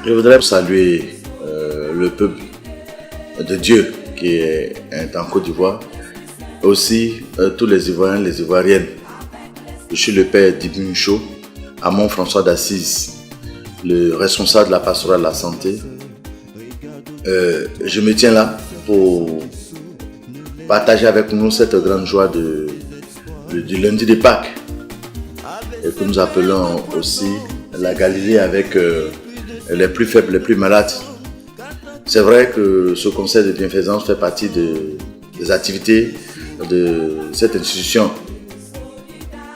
Je voudrais saluer le peuple de Dieu qui est en Côte d'Ivoire, aussi tous les Ivoiriens, les Ivoiriennes. Je suis le père d'Ibn Cho, Amon François d'Assise, le responsable de la pastorale de la santé. Je me tiens là pour partager avec nous cette grande joie du lundi de Pâques, et que nous appelons aussi la Galilée avec les plus faibles, les plus malades. C'est vrai que ce conseil de bienfaisance fait partie des activités de cette institution.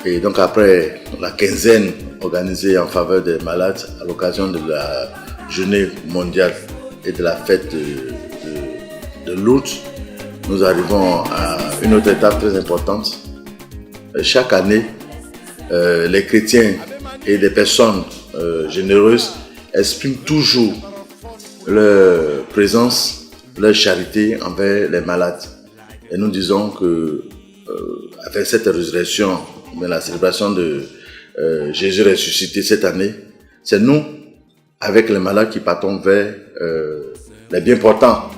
Et donc après la quinzaine organisée en faveur des malades à l'occasion de la journée mondiale et de la fête de Lourdes, nous arrivons à une autre étape très importante. Chaque année, les chrétiens et les personnes généreuses expriment toujours leur présence, leur charité envers les malades. Et nous disons que avec cette résurrection, la célébration de Jésus ressuscité cette année, c'est nous, avec les malades, qui partons vers les bien portants,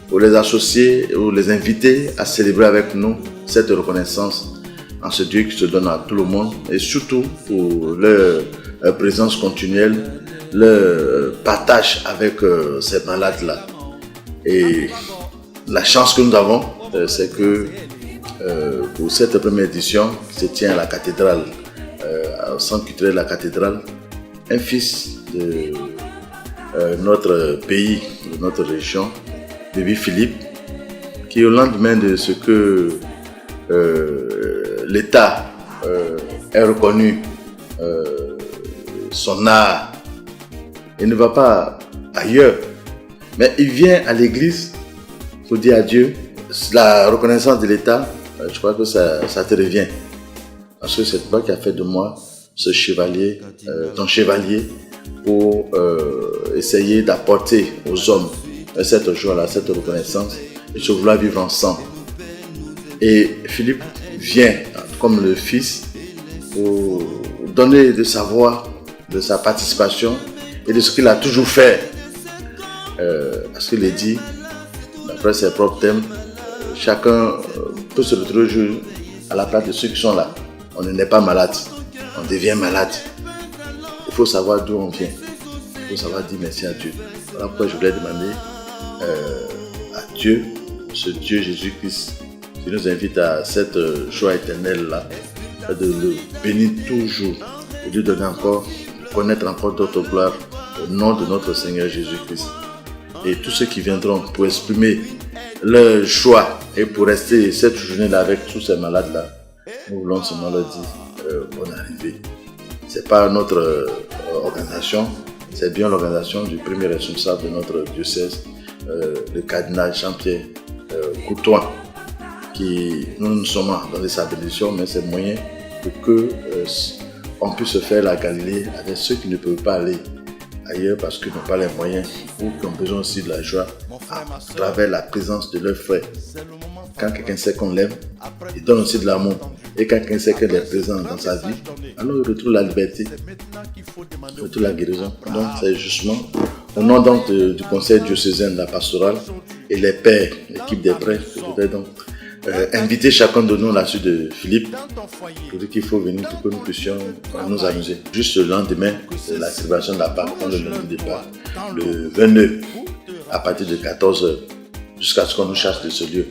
pour les associer ou les inviter à célébrer avec nous cette reconnaissance en ce Dieu qui se donne à tout le monde, et surtout pour leur présence continuelle, leur partage avec ces malades-là. Et la chance que nous avons, c'est que pour cette première édition qui se tient à la cathédrale, au centre culturel de la cathédrale, un fils de notre pays, de notre région, Bébé Philippe, qui au lendemain de ce que l'État ait reconnu son art, il ne va pas ailleurs, mais il vient à l'église pour dire à Dieu, la reconnaissance de l'État, je crois que ça te revient. Parce que c'est toi qui as fait de moi ce chevalier, ton chevalier, pour essayer d'apporter aux hommes cette joie-là, cette reconnaissance, et se vouloir vivre ensemble. Et Philippe vient comme le fils pour donner de sa voix, de sa participation et de ce qu'il a toujours fait. Parce qu'il est dit, d'après ses propres thèmes, chacun peut se retrouver à la place de ceux qui sont là. On n'est pas malade, on devient malade. Il faut savoir d'où on vient. Il faut savoir dire merci à Dieu. Voilà pourquoi je voulais demander à Dieu, ce Dieu Jésus-Christ, qui nous invite à cette joie éternelle-là, de le bénir toujours et de lui donner encore, connaître encore d'autres gloires au nom de notre Seigneur Jésus-Christ. Et tous ceux qui viendront pour exprimer leur joie et pour rester cette journée-là avec tous ces malades-là, nous voulons seulement leur dire bonne arrivée. Ce n'est pas notre organisation, c'est bien l'organisation du premier responsable de notre diocèse, le cardinal Jean-Pierre Coutoin, qui nous sommes dans sa bénédiction, mais c'est moyen pour que on puisse faire la Galilée avec ceux qui ne peuvent pas aller ailleurs parce qu'ils n'ont pas les moyens ou qui ont besoin aussi de la joie à travers la présence de leurs frères. Quand quelqu'un sait qu'on l'aime, il donne aussi de l'amour. Et quand quelqu'un sait qu'il est présent dans sa vie, alors il retrouve la liberté, il retrouve la guérison. Donc c'est justement au nom donc du conseil diocésain de la pastorale et les pères, l'équipe des prêtres, je voudrais donc inviter chacun de nous à la suite de Philippe pour dire qu'il faut venir pour que nous puissions nous amuser. Juste le lendemain de la célébration de la Pâque, le lundi de Pâques, le 29, à partir de 14h, jusqu'à ce qu'on nous chasse de ce lieu.